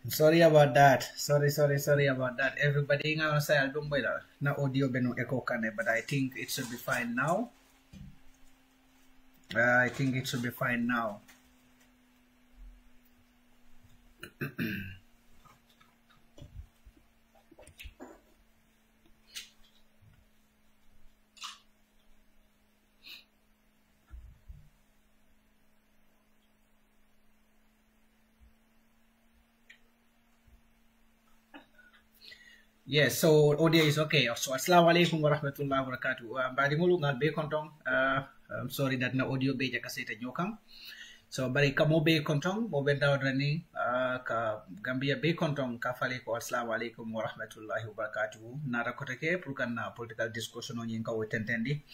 Sorry about that. Sorry about that. Everybody nga on say album boy na audio beno echo kane, but I think it should be fine now. I think it should be fine now. Yes, so audio is okay. So assalamu alaikum warahmatullahi wabarakatuh. Mbadi ngulu ngal be kontong. I'm sorry that na audio be jaka seta nyokam. So bari ka mo be kontong mo be dawdani ka Gambia be kontong ka fale ko assalamu alaikum warahmatullahi wabarakatuh. Nara kotake pour kan na political discussion on yin ka wotentendi.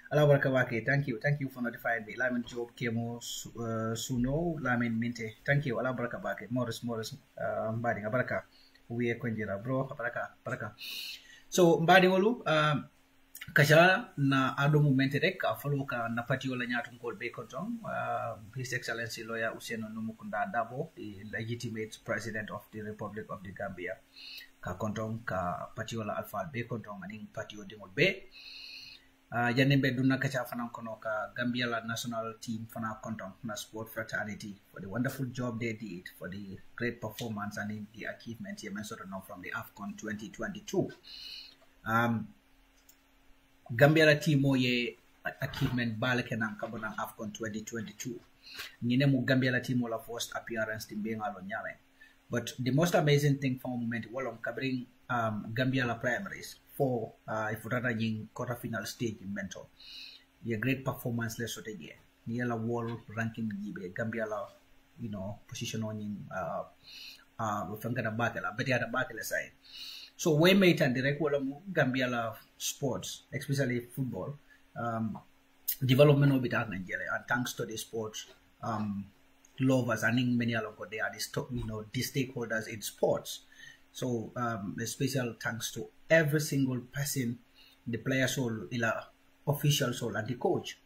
Allah baraka wake. Thank you for notifying me. Lamin job kemo suno lamin minte. Thank you. Allah baraka wake. Morris mbadi ngabaraka. Uwe konjira bro baraka. So mbadi wolu kasha na ado momente rek follow ka na pati wala nyatu ngol be kontong His Excellency Lawyer Ousainou Numukunda Darboe, the legitimate president of the Republic of the Gambia, ka kontong ka pati wala alfa be kontong aning pati o dingol be janne be dunna kacha fanan kono ka Gambia la national team fana kontong na sport fraternity for the wonderful job they did, for the great performance and the achievements you mentioned from the AFCON 2022. Gambia la team ye achievement bale kenan kabonang AFCON 2022. Nyine mu Gambia la team la first appearance timbenga lo nyame. But the most amazing thing for moment walong kabring Gambia la primaries for if rather in quarterfinal stage in mentor. A great performance less what again. Near la world ranking gibe Gambia la position on in Fangana Bakela, but the Bakela side. So we made and direct Gambia la sports, especially football, development of it at Nigeria, and thanks to the sports lovers and many along they are the stakeholders in sports. So a special thanks to every single person, the players soul, officials soul, and the coach.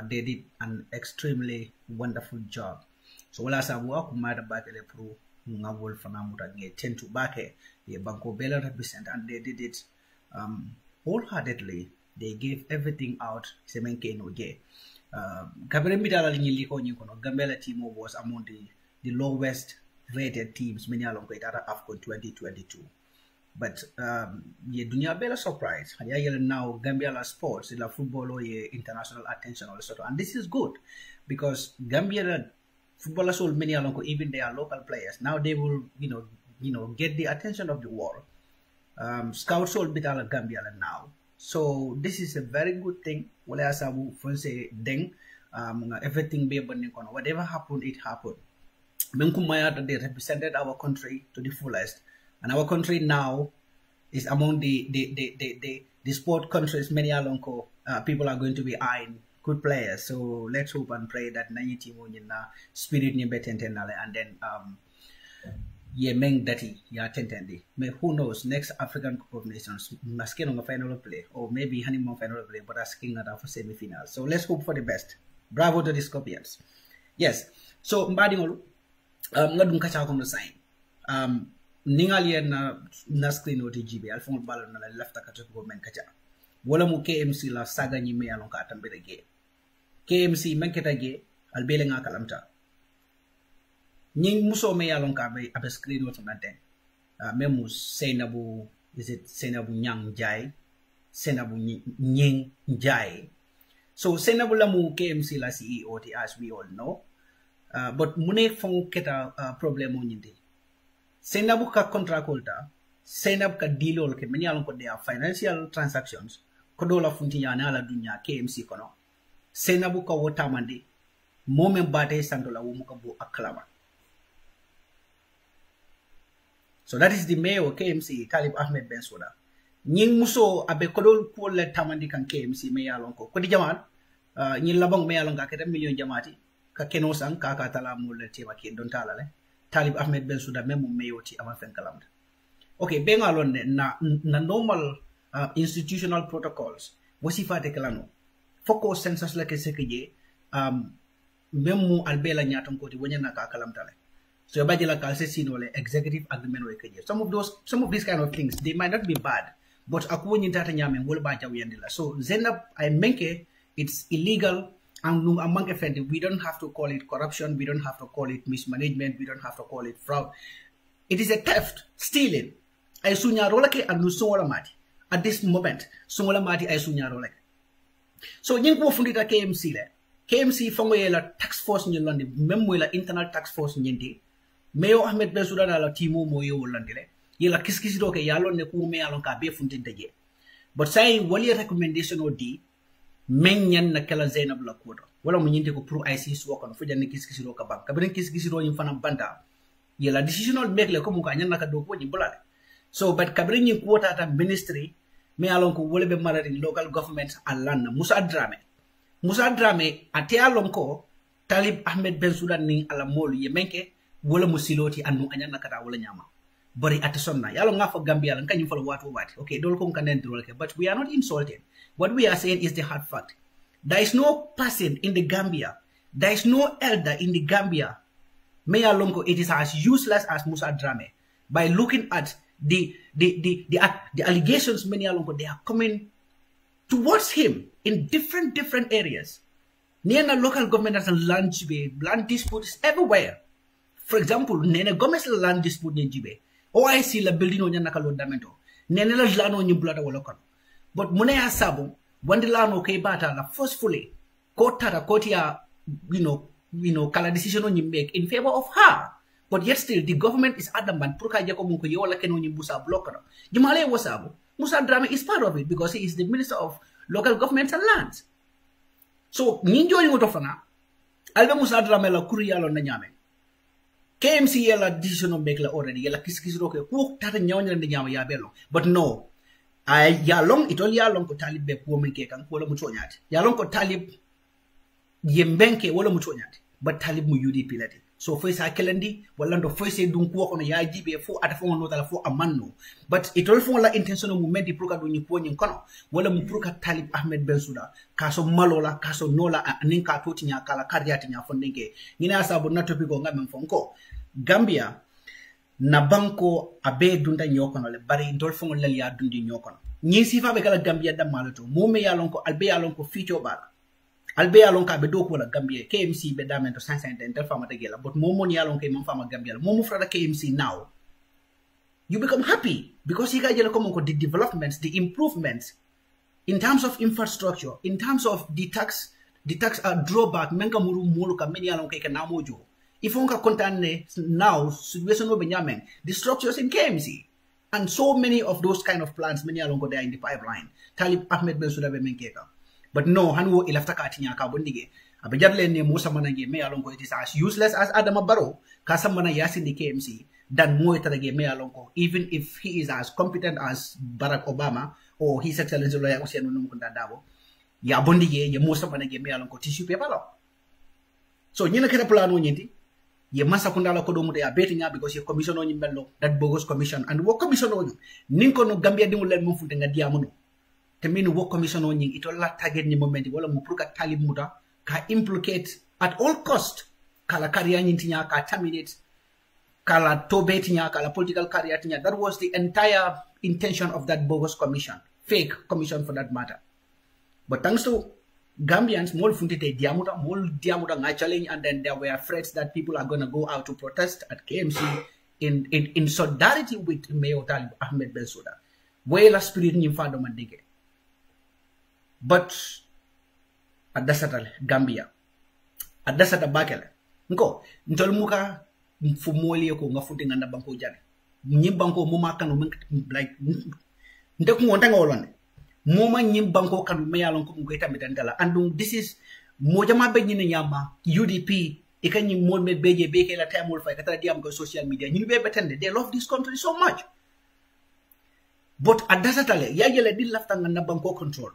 They did an extremely wonderful job. So wala sa buwa kumada bakele pro nga wol fana muta nge tend to bake ye banko bela represent, and they did it wholeheartedly. They gave everything out semenke no ge. Kabere midala linyi liko nyikono Gambia team was among the lowest rated teams many along with AFCON 2022. But ye dunya bela surprise. Now Gambia sports, la football or international attention also. And this is good because Gambia footballers will many along even their local players. Now they will get the attention of the world. Scouts will be Gambia now. So this is a very good thing. Wala sabu fonse deng everything be whatever happened, it happened. Menkumaya, they represented our country to the fullest, and our country now is among the sport countries. Many alonko people are going to be eyeing good players. So let's hope and pray that Nanyiti Munyina spirit ni betentenale, and then ye meng dati ya tentendi. Who knows, next African Cup of Nations masking on a final play, or maybe honeymoon final play, but asking at for semi-final. So let's hope for the best. Bravo to the Scorpions. Yes. So mbadi ngolu nga dum kacha ko no sign ningali na screen oti jibe al fon bal na la lafta kacha ko men kacha wala mu KMC la saga nyi me alon ka tambe ge KMC men keta ge al bele nga kalamta Nying muso me yalon ka abe screen what nante. Memu Senabu, is it Senabu Nyang Jai? Senabu Nying Jai. So Senabu lamu KMC la CEO as we all know. But mune fong keta problem nyindi. Senabu ka contract holder, Senab ka deal ke many along their financial transactions, kodola funtiya na la dunya KMC kono. Senabu ka wota mandi, moment bate sandola wumuka bu aklama. So that is the mayor of KMC, Talib Ahmed Bensouda. Nying muso abe kodol kuole tamandi kan KMC me yalonko. Kodi jaman, nyi labong me yalonka kete million jamati, ka kenosang ka tala mule tema ki don tala le. Talib Ahmed Bensouda memu mayor ti ama fenkalamda. Okay, bengalon na normal institutional protocols, wasifate kelano. Foko census la kesekeje, memu albela nyaton koti wanyana ka kalamtale. So la executive agreement. Some of these kind of things, they might not be bad, but so Zenab I menke it's illegal and we don't have to call it corruption, we don't have to call it mismanagement, we don't have to call it fraud. It is a theft, stealing. I sunya rolake and mati. At this moment, sungola mati I sunya rolake. So nyingko fundita KMC le. KMC fongo la tax force in London, memwela internal tax force nyindi. Mayor Ahmed Bensouda na la timo moyo wolandile. Yela kiskisiro ke yalon ne kume yalon ka be funtinte je. But say wali recommendation odi menyan na kala Zainab la kodo. Wala mo nyinte ko pro ICC wako no fuja ne kiskisiro ka bank. Kabren kiskisiro yin fana banda. Yela decisional make le ko mu ka nyan naka do ko bulale. So but kabren yin quota ta ministry me yalon ko wole be marari local government alan Musa Drame ate yalon ko Talib Ahmed Bensouda ni ala molu ye menke wala musiloti anu anyana kata wala nyama bari atesonna yalo nga fo Gambia lan kanyum folo watu wati okay dol ko kanen drolke but we are not insulted. What we are saying is the hard fact. There is no person in the Gambia, there is no elder in the Gambia Mayor Lonko, it is as useless as Musa Drame. By looking at the allegations Mayor Lonko, they are coming towards him in different areas. Near the local government has a land disputes everywhere. For example, Nene Gomez land dispute in Jibe. OIC la building on Yanakalo Damento. Nene la lano in Blada Wolokan. But Munea Sabu, Wandilano Kebata la forcefully, Kota Kotia, color decision on you make in favor of her. But yet still, the government is adamant, Pruka Jacomunko Yola Kenoni Busa Blocker. Jumale Wasabu, Musa Drame is part of it because he is the Minister of Local Governments and Lands. So, Ninjo Yotofana, Alba Musa Drame la Kurialo Nanyame. KMC yela decision on make la already yela kiskisroke ku tata nyawnya ndi nyama ya belo but no ya long itol ya long ko talib be ko men ke kan ko la mu tonyati ya long ko talib yembenke wala mu tonyati but talib mu UDP lati so foi sa kelendi wala ndo foi se dun ko kono ya jibe fo ata fo no dala fo amanno but itol fo la intention mu medi pour ka do ni ko nyin kono wala mu pour ka Talib Ahmed Bensouda kaso malola kaso nola aninka toti nya kala kariati nya fondenge ngina sabu na topic ko ngam fonko Gambia na banko abe dunda nyokono le bari ndol fo ngol ya dundi nyokono nyi sifa be kala Gambia da malato mo me yalon ko albe yalon ko fito bala albe yalon ka be do ko la Gambia KMC be damento 550 del fama de gela but mo mon yalon ke mon fama Gambia mo mo frada KMC now you become happy because he ga jela ko the developments, the improvements in terms of infrastructure, in terms of the tax drawback menga muru mulu ka men yalon ke na mojo if on ka contane now situation no benyamen the structures in KMC and so many of those kind of plans many along there in the pipeline Talib Ahmed Bensouda be menkeka but no hanwo ilafta ka tinya ka bondige abajable ne Musa manange me along it is as useless as Adama Barrow ka samana yasin the KMC than mo itarage me along even if he is as competent as Barack Obama or his excellency lawyer Ousainou Numukunda Dabo ya bondige ye Musa manange me along tissue paper law so nyina kera plano nyinti ye masa kundala ko domude ya betinya because ye commission on mello that bogus commission and wo commission on ninko no Gambia dimul len mum funte ngadi amuno te min wo commission on ito la target ni moment wala mu pruka Talib muta ka implicate at all cost kala career nyintinya ka terminate kala tobetinya kala political career tinya. That was the entire intention of that bogus commission, fake commission for that matter. But thanks to Gambians, more funtite diamuta, more diamuta nga challenge, and then there were threats that people are going to go out to protest at KMC in solidarity with Mayor Talib Ahmed Bensouda. Where la spirit ni fado mandige. But at dasata Gambia, at dasata bakele. Nko, ntol muka fumoli ko nga funti nga na banko jani. Nyi banko muma kanu like ndeku ngonta ngolone. Moma nyim banko kanu meyalon ko ngeta mitandala. And this is mojama be nyine nyama UDP ikanyi mod me beje beke la time wol fay kata diam ko social media. Nyini be betende. They love this country so much. But at dasatale yagele di lafta nga banko control.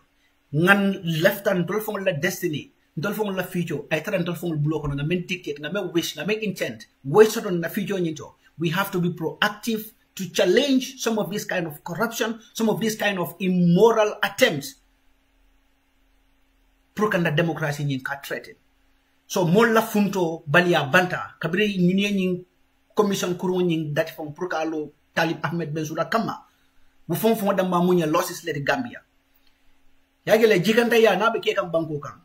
Ngan left and tolfong la destiny, tolfong la future, I try and tolfong block on nga men ticket, nga men wish, nga men intent, wait on the future nyito. We have to be proactive to challenge some of this kind of corruption, some of this kind of immoral attempts. Prokanda democracy nyin ka threatened. So molla funto balia banta, kabiri nyinye commission kuru nyin that from prokalo Talib Ahmed Bensouda kama. Wufong fong damba munya losses let Gambia. Yagele jikanta ya na be ke kan banko kan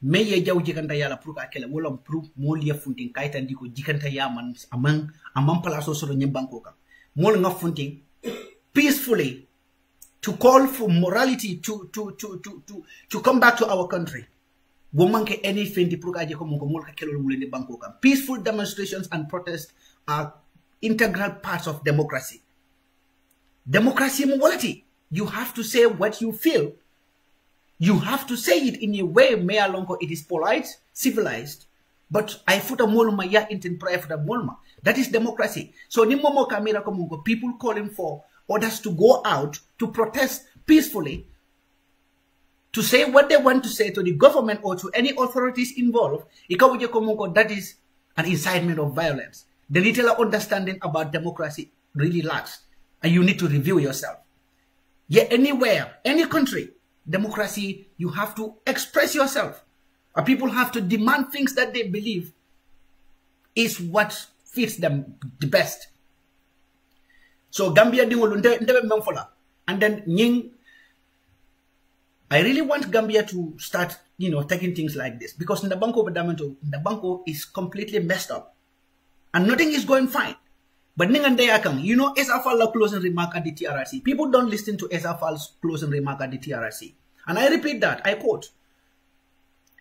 me ye jaw jikanta ya la pour ka kele wolom pour mol ya funtin kayta ndiko jikanta ya man amman place so nyim banko kan mol nga funtin peacefully to call for morality to come back to our country wo manke anything di pour ka je ko mol ka kelo wulende banko kan. Peaceful demonstrations and protests are integral parts of democracy. Democracy morality, you have to say what you feel. You have to say it in a way, Mea Lonko, it is polite, civilized, but I put a molma ya intin prayer for the molma. That is democracy. So ni momo kamera komungo, people calling for orders to go out to protest peacefully, to say what they want to say to the government or to any authorities involved. Ikawuje komungo, that is an incitement of violence. The little understanding about democracy really lacks, and you need to review yourself. Yeah, anywhere, any country, democracy, you have to express yourself. People have to demand things that they believe is what fits them the best. So Gambia dingolu ndebe memfola. And then nying, I really want Gambia to start, taking things like this, because Ndabanko is completely messed up. And nothing is going fine. But Esafal's closing remark at the TRRC. People don't listen to Esafal's closing remark at the TRRC. And I repeat that, I quote,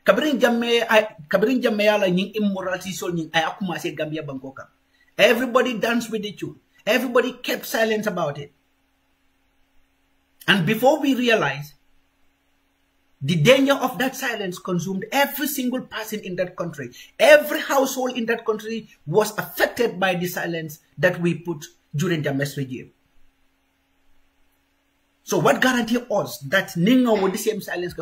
Kabirin jamme ala nying immorality so nying ay akuma se Gambia Bankoka. Everybody danced with the tune. Everybody kept silent about it. And before we realized, the danger of that silence consumed every single person in that country. Every household in that country was affected by the silence that we put during the Jammeh's regime. So what guarantees us that with the same silence,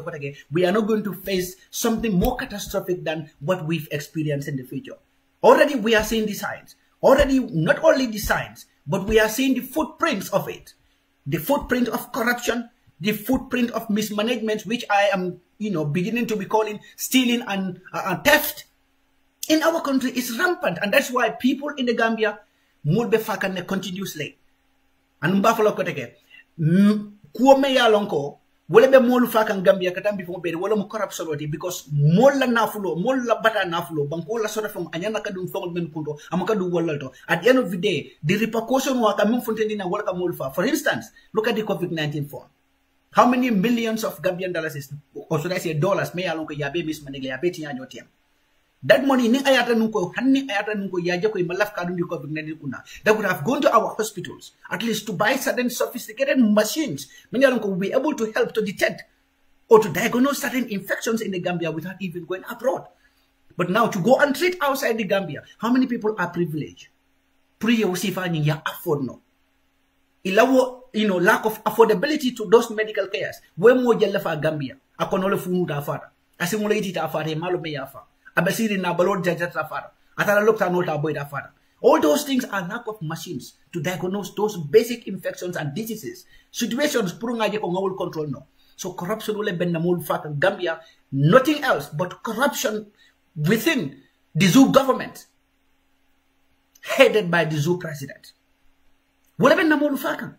we are not going to face something more catastrophic than what we've experienced in the future? Already we are seeing the signs. Already not only the signs, but we are seeing the footprints of it. The footprint of corruption, the footprint of mismanagement, which I am, beginning to be calling stealing and theft in our country is rampant. And that's why people in the Gambia would be fakane continuously. And Mbafalo Koteke, kuome ya lonko, wole be molu fakan Gambia katambi fo bere wala mo corrupt soloti because molla nafulo molla bata nafulo banko la sota fam anyana kadum fam men kundo amakadu wallalto. At the end of the day, the repercussion wa kamun fontendina wala ka molfa. For instance, look at the COVID-19 form. How many millions of Gambian dollars is, or should I say dollars, may alonko yabe mismanage yabe tiyanyo tiyam. That money ni ayata nunko hanni ayata nunko yaje ko imalaf kadum di COVID-19 kuna. That would have gone to our hospitals at least to buy certain sophisticated machines. Many alonko will be able to help to detect or to diagnose certain infections in the Gambia without even going abroad. But now to go and treat outside the Gambia, how many people are privileged? Priya usifa ni ya afford no. Ilawo, lack of affordability to those medical cares. When mo jelle fa Gambia, akonole funu ta fara. Asimule iti ta fara, malo me ya fa. Abasiri na balod jaja ta fara. Atala lokta no ta boy ta fara. All those things are lack of machines to diagnose those basic infections and diseases. Situations purunga je ko ngawul control no. So corruption will be namul fa Gambia, nothing else but corruption within the zoo government, headed by the zoo president. Whatever namolu fakan.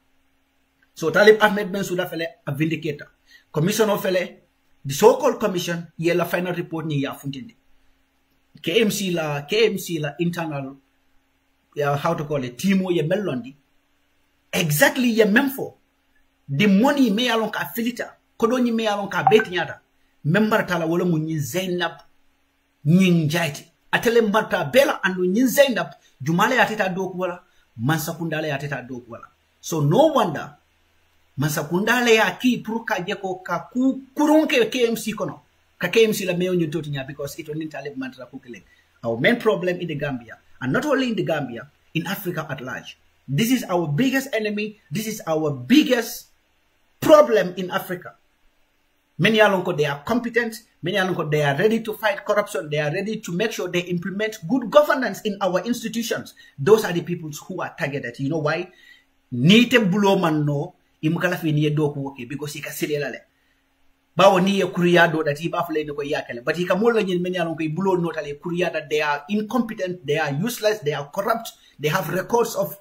So Talib Ahmed Bensouda fele a vindicator. Commissioner fele the so-called commission, la final report ni ya funtindi. KMC la internal, how to call it, timo ye melondi. Exactly ye memfo. The money me alon ka filita, kodoni me alon ka beti nyata. Member tala wala mu nyin Zainab nyin jaiti. Atele mbarta bela andu nyin Zainab jumale ateta doku wala, mansakundale ateta doku wala. So no wonder mansakundale ya ki pruka jeko ka kurunke KMC kono. Ka KMC la meyo nyutoti nya because it only talib mantra kukile. Our main problem in the Gambia, and not only in the Gambia, in Africa at large. This is our biggest enemy. This is our biggest problem in Africa. Many alonko they are competent. Many alonko they are ready to fight corruption. They are ready to make sure they implement good governance in our institutions. Those are the people who are targeted. You know why? Nite bulo man no imukalafi niye doku okay because he ka silelale. Bawo niye kuriyado that he bafule no ko yakele. But he ka mola nyin many alonko bulo no tale kuriyada they are incompetent. They are useless. They are corrupt. They have records of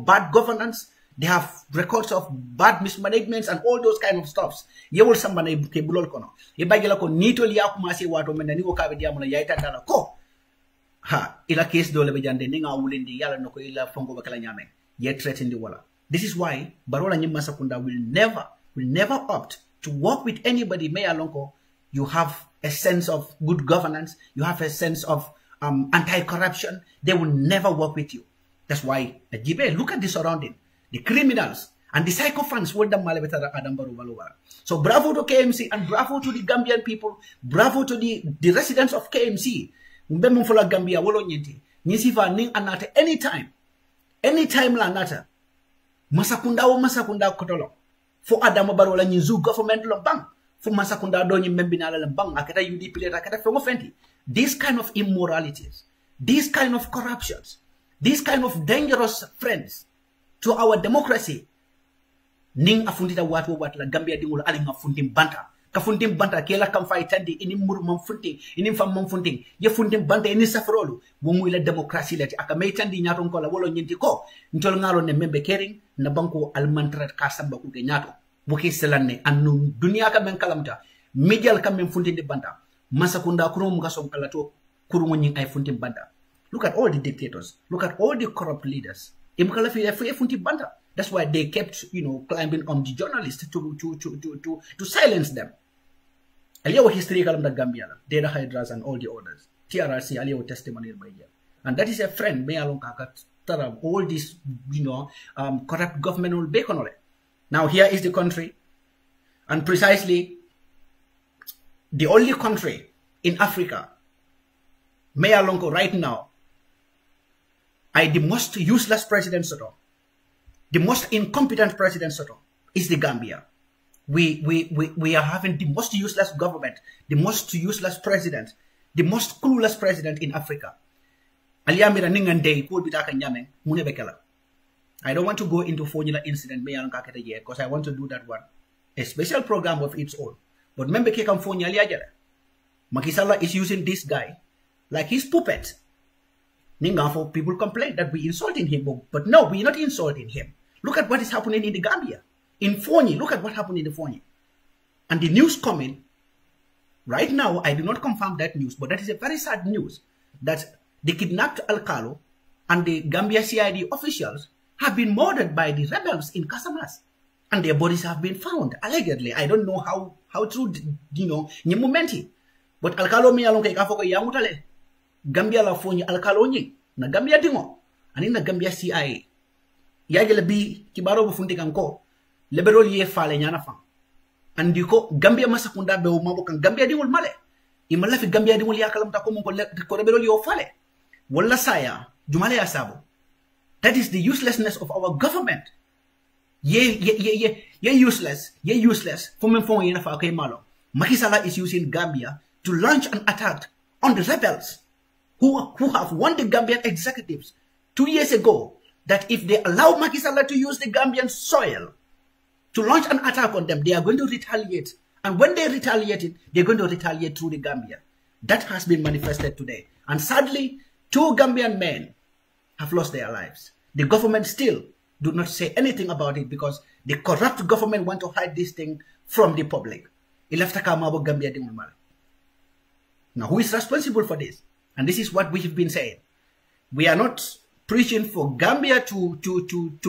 bad governance. They have records of bad mismanagements and all those kind of stuffs. Ye will somebody ke bulol kono. Ye bagela ko nito liya kumasi wato mena ni ko kabe diamola yaita dala ko. Ha ila case dole be jande ninga wulindi yala noko ila fongo bakala nyame. Ye threaten the wala. This is why Barola Nyima Sakunda will never opt to work with anybody. May alonko you have a sense of good governance. You have a sense of anti-corruption. They will never work with you. That's why look at the surrounding. The criminals and the sycophants will them malebetara Adam Barubalova. So bravo to KMC and bravo to the Gambian people. Bravo to the residents of KMC. Mbemumfola Gambia wolo nyenti. Nisifa ning anata anytime. Anytime la nata. Masakunda kotolo. For Adam Barola nyizu government lombang. For Masakunda donyi membinala lombang. Aketa UDP leta aketa fengo fenti. These kind of immoralities. These kind of corruptions. These kind of dangerous friends to our democracy. Ning afundita watu la Gambia dingula aling afundim banta. Kafundim banta kela kam faitandi ini mur mamfunting ini fam mamfunting ye fundim banta ini safrolu womu ila democracy lati akameitandi nyato ko la wolo nyinti ko ntol ngalo ne membe kering na banko almantra kasamba ku ke nyato buki selanne annu dunia ka men kalamta mijal kam men fundindi banta masakunda kurum gasom kalato kurum nyin ay fundim banta. Look at all the dictators. Look at all the corrupt leaders. That's why they kept, climbing on the journalists to silence them. Aliyahu history kalam da Gambia, Data Hydras and all the others. TRRC aliyahu testimony by here. And that is a friend. May along kakat all this, corrupt government will be on. Now here is the country, and precisely the only country in Africa. May along right now. The most useless president Soto, the most incompetent president Soto is the Gambia. We are having the most useless government, the most useless president, the most clueless president in Africa. I don't want to go into formula incident because I want to do that one, a special program of its own. But remember, Macky Sall is using this guy like his puppet. Ningafo, people complain that we insulting him, but no, we're not insulting him. Look at what is happening in the Gambia. In Fonyi, look at what happened in the Fonyi. And the news coming, right now, I do not confirm that news, but that is a very sad news, that the kidnapped Alcalo and the Gambia CID officials have been murdered by the rebels in Casamas. And their bodies have been found, allegedly. I don't know how true, nyemumenti. But Alcalo mi alonke kafoko yamutale. Gambia la Fonyi Alcalo nyi, na Gambia dingo, ani na Gambia CIA. Yagele bi kibaro bufundi kanko, lebero liye fale nyana fang. Andiko Gambia masakunda be umabo kan Gambia dingul male. Imala fi Gambia dingul yakalam ta ko mon ko lebero liyo fale. Walla saya, jumale asabo. That is the uselessness of our government. Ye useless. Fumen fong yena fa kay malo. Macky Sall is using Gambia to launch an attack on the rebels who have warned the Gambian executives 2 years ago that if they allow Macky Sall to use the Gambian soil to launch an attack on them, they are going to retaliate. And when they retaliate, they're going to retaliate through the Gambia. That has been manifested today. And sadly, 2 Gambian men have lost their lives. The government still do not say anything about it because the corrupt government want to hide this thing from the public. Ilaftakama Gambia de Mulmal. Now, who is responsible for this? And this is what we have been saying. We are not preaching for Gambia to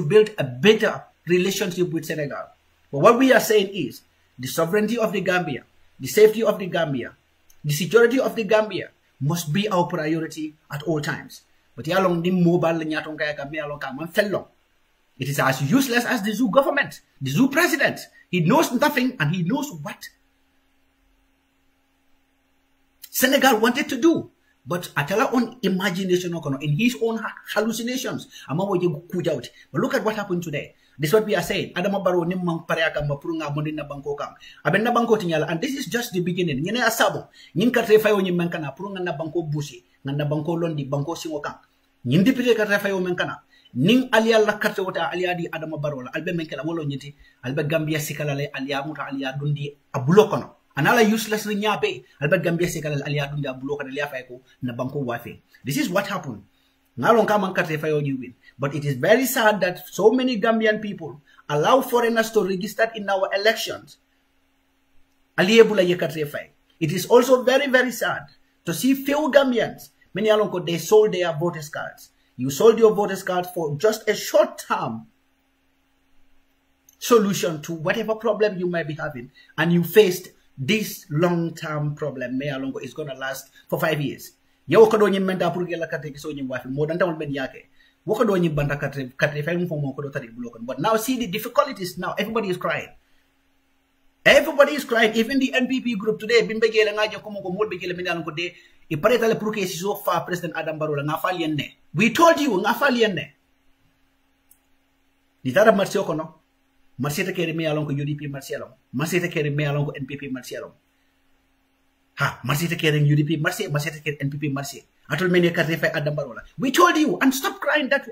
build a better relationship with Senegal. But what we are saying is the sovereignty of the Gambia, the safety of the Gambia, the security of the Gambia must be our priority at all times. But yalong di mobile nyatong Gambia long man fellong. It is as useless as the zoo government, the zoo president. He knows nothing and he knows what Senegal wanted to do. But at our own imagination, in his own hallucinations, but look at what happened today. This is what we are saying. Adama Barrow nimang pareaka mapurunga mundi na bangko kang. Aben na bangko tinyala, and this is just the beginning. Nyene asabo. Nyin katrefayo nyimankana purunga na bangko busi, na bangko londi bangko singokang. Nyindi pire katrefayo menkana. Ning alia la katre wota alia di Adama Barrow la albe menkala wolo nyiti albe Gambia sikalale alia muta alia dundi abulokono. Anala useless nyape albe Gambia sikalale alia dundi abulokono alia faiko na bangko wafe. This is what happened. But it is very sad that so many Gambian people allow foreigners to register in our elections. It is also very, very sad to see few Gambians, many alonko, they sold their voters cards. You sold your voters cards for just a short-term solution to whatever problem you might be having, and you faced this long-term problem. May alonko is going to last for 5 years. Yo ko nyi menta pour gela kate so nyi wafi mo dan tawol ben yake woko do nyi banda kate fay mo mo ko do tari blokon. But now see the difficulties. Now everybody is crying, even the NPP group today bimbe gele ngajo ko mo ko molbe gele minal ko de e paretale pour que si so fa president Adam Barrow la nga fal yenne. We told you nga fal yenne di tara marché ko no marché te kere mi alon ko UDP marché alon marché te kere mi alon ko NPP marché alon. Ha, marché kering UDP marché kering NPP marché. Atul mene karte fay Adam Barrow la. We told you, and stop crying that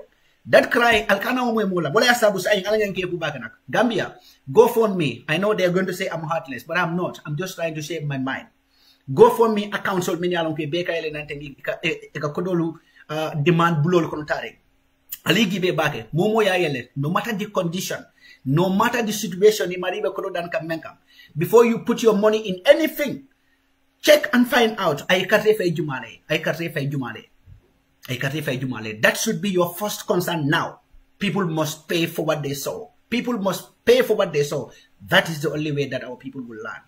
cry alkana mo mola. Wala asabu sa ala yang kebu bakanak. Gambia, go phone me. I know they are going to say I'm heartless, but I'm not. I'm just trying to save my mind. Go phone me a council mini alon ke beka ele nantengi ka kodolu demand bulol kono tare. Ali gibe bake momo ya yele, no matter the condition, no matter the situation, ni maribe kodo dan kamenka. Before you put your money in anything, check and find out. That should be your first concern now. People must pay for what they saw. That is the only way that our people will learn.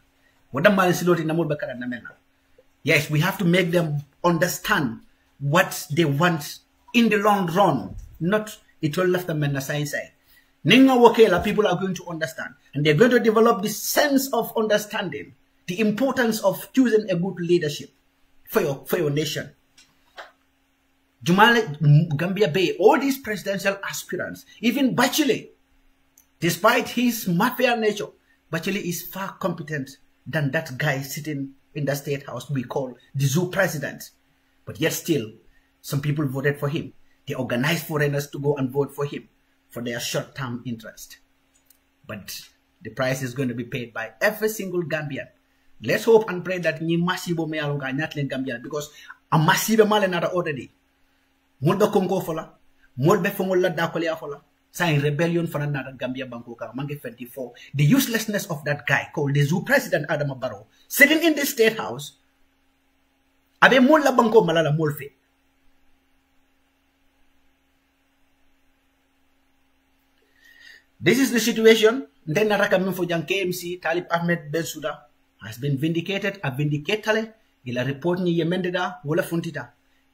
Yes, we have to make them understand what they want in the long run. Not it will left them in the science side. People are going to understand. And they're going to develop this sense of understanding. The importance of choosing a good leadership for your nation. Jumale, Gambia Bay, all these presidential aspirants, even Bachelet, despite his mafia nature, Bachelet is far competent than that guy sitting in the state house we call the zoo president. But yet still, some people voted for him. They organized foreigners to go and vote for him for their short-term interest. But the price is going to be paid by every single Gambian. Let's hope and pray that ni massive me alonga nyatlen Gambia, because a massive male nata already. Mulbe Congo fola, mulbe fongola dakolia fola. Sign rebellion for another Gambia Banco Mangi 24. The uselessness of that guy called the zoo president Adama Barrow sitting in the state house. Abe mulla banko malala mulfe. This is the situation. Then Naraka for Jan KMC Talib Ahmed Bensouda has been vindicated. A vindicatale, ila report ni yemendeda wala funtita.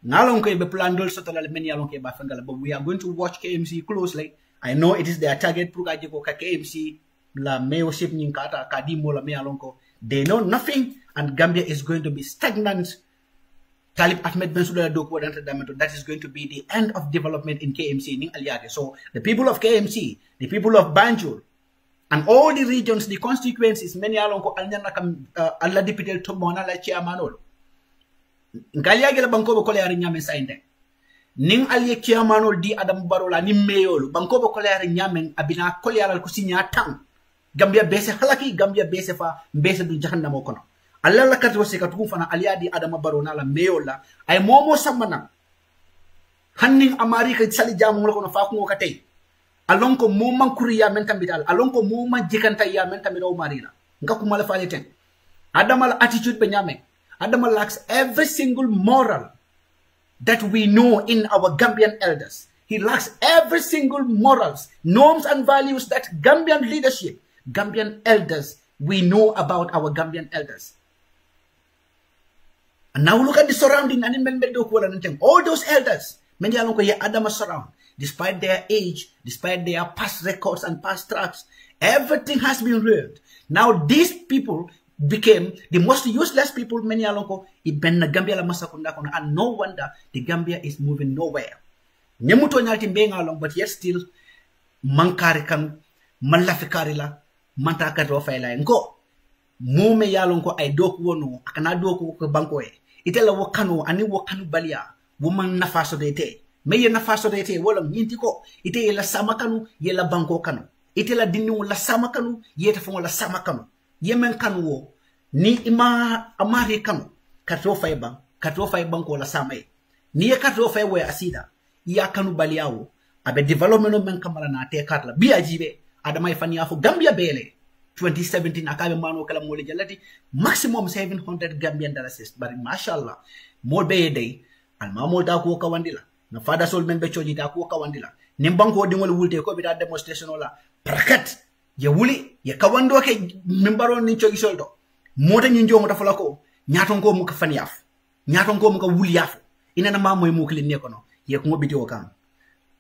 Nalonke be plan dol sotala many alonke ba fangala, but we are going to watch KMC closely. I know it is their target prugaje ko ka KMC la mayorship nyinkata kadimo la me alonko. They know nothing, and Gambia is going to be stagnant. Talib Ahmed Bensouda Doko that is going to be the end of development in KMC ning aliade. So the people of KMC, the people of Banjul, and all the regions, the constituencies, many alonko alnyana kam alla deputy tomona la chairmanol. Ngaliage la banko ko le nyame sainde. Ning aliye chairmanol di Adam Barrow la ni meyol banko ko le nyame abina ko le ko sinya tang. Gambia bese halaki, Gambia bese fa bese du jahannamo kono. Allah la kati wasi katuku fana aliadi Adama Barrow na la meyola ay momo samana hanning Amerika sali jamu ko no fa ko katay alon ko mo man kuriya men tambital alon ko mo man jikanta ya men tamiro marina ngaku mala fale ten Adama attitude benyame. Adama lacks every single moral that we know in our Gambian elders. He lacks every single morals, norms and values that Gambian leadership, Gambian elders, we know about our Gambian elders. And now look at the surrounding and all those elders, many along Adama surround, despite their age, despite their past records and past tracks, everything has been ruined. Now these people became the most useless people, many along Gambia and no wonder the Gambia is moving nowhere. Nyemuto nyalti mbenga along, but yet still mankari kan malafikari la mantaka rofa ila ngo mume yalong ko ay doku wono akana doku ko banko e itela wakano ani wakanu balia woman nafaso dete meye nafaso dete wala nyinti ko ite yela samakanu yela banko kanu itela dinnu la samakanu yeta fo la samakanu yemen kanu wo ni ima amari kanu katro fay banko la samay ni e katro fay we asida ya kanu baliawo abe development men kamala na te karla biya jibe adama ifani afo Gambia bele 2017 akabe mano kala mole jalati maximum 700 Gambian dollars bari mashallah mol be day al mamol da ko kawandila na fada sol men be choji da ko kawandila nimbanko dingol wulte ko bi da demonstration wala prakat ya wuli ya kawando ke mimbaro ni chogi soldo mota nyi njomo da falako nyaton ko mu ka fani af nyaton ko mu ka wuli af ina na mamoy mu kli ne ko no ye ko ngobiti o kan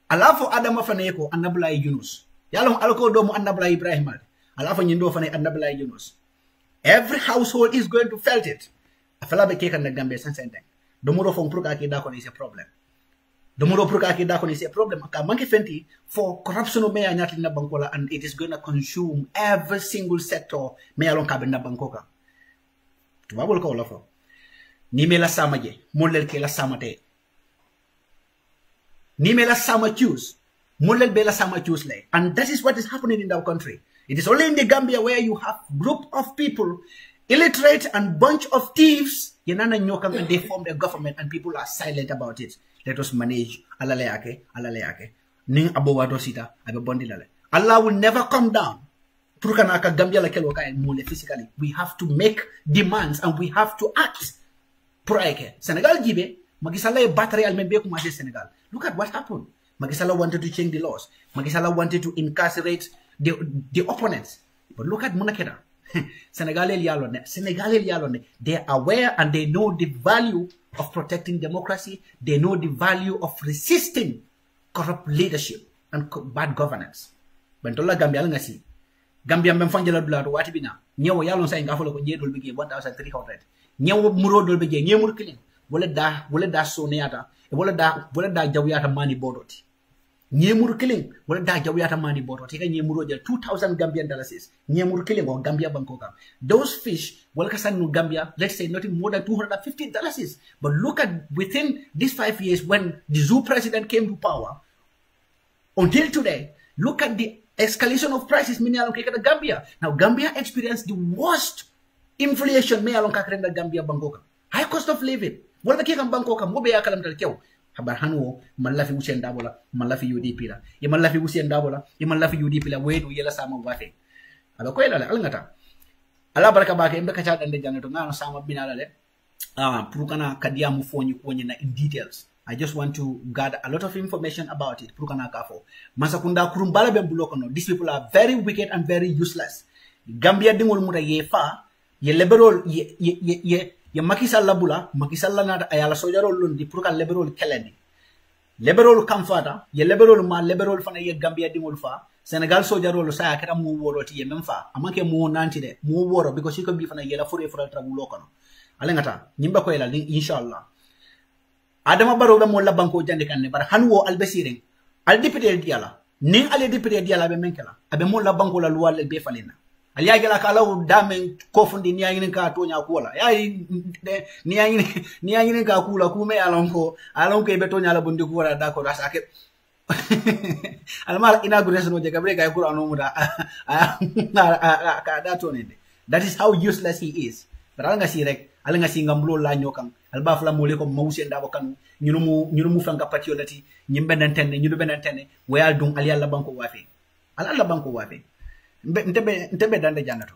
alafo adama fane ko annabla Yunus yalon alko do mu annabla Ibrahim alafo nyindo fane annabla Yunus every household is going to felt it afala be keka na Gambia sansente do mo do fon pour ka ki da ko ni c'est problème do mo do pour ka ki da ko ni c'est problème ka manke fenti for corruption me anyati na bankola and it is going to consume every single sector me yalon ka be na bankoka to babol ko lafo ni me la samaje mo lel ke la samate ni me la sama choose molel bela sama choose lay, and that is what is happening in our country. It is only in the Gambia where you have group of people illiterate and bunch of thieves yenana nyokam and they form their government and people are silent about it. Let us manage alaleake ning abowado sita abe bondi lale. Allah will never come down. Purkanaka Gambia la keloka and mole physically. We have to make demands and we have to act. Puraike Senegal jibe magisala battery almebe kumase Senegal. Look at what happened. Macky Sall wanted to change the laws. Macky Sall wanted to incarcerate the opponents. But look at Munakeda. Senegalese Yalone. They are aware and they know the value of protecting democracy. They know the value of resisting corrupt leadership and bad governance. Bentola Gambia ngasi. Gambia memfanjala dularo wati bina. Nyewo yalon sa ingafolo ko jedol bige 1300. Nyewo muro dol bige nyemur kilin. Wala da soneata. Wala da jawiyata mani bodoti. Nyemur killing wala da jawiyata mani bodoti. Ka nyemuro ja 2000 Gambian dollars. Nyemur killing or Gambia Bangkoka. Those fish wala kasanu Gambia, let's say nothing more than $250. But look at within these 5 years when the zoo president came to power until today, look at the escalation of prices mini along the Gambia. Now Gambia experienced the worst inflation me along the Gambia Bangkoka. High cost of living. Wala kika Bangkoka mobe ya kalam talkew habar hanwo malafi Hussein Dabola malafi UDP la e malafi Hussein Dabola e malafi UDP la wedu yela sama wafe aba ko ela alngata ala baraka bake mbe kacha dande janato ngano sama binala le pour kana kadiamu foni ko na in details. I just want to gather a lot of information about it pour kana kafo masakunda kurumbala be buloko no. These people are very wicked and very useless. Gambia dingol muta yefa ye liberal ye Macky Sall bula Macky Sall na ayala sojarol lundi pour ka liberal kelendi liberal kamfata ye liberal ma liberal fana ye Gambia dingol fa Senegal sojarol sa akata mu woroti ye memfa amanke mu nanti de mu woro because ko bi fana ye la fure fura trabulo kono alengata nyimba ko ela inshallah Adama Barrow be mo la banko jande kanne bar hanwo albesiren al député diala ning ale député diala be menkela abe mo la banko la loi le be falena ali agela kala dame kofundi ni yangin ka tonya kula ya ni yangin ka kula kume alonko be tonya la bundi kula da ko rasa ke almal inauguration no je gabre kay kula no muda ka da tonende. That is how useless he is. Bara nga si rek ala nga si ngamlo la nyokang alba fla mole ko mawse ndabo kan ñunu mu fanka patrioti ñimbe nan tenne ñunu be nan tenne wayal dum ali alla banko wafe ala alla banko wafe ntebe dande jannato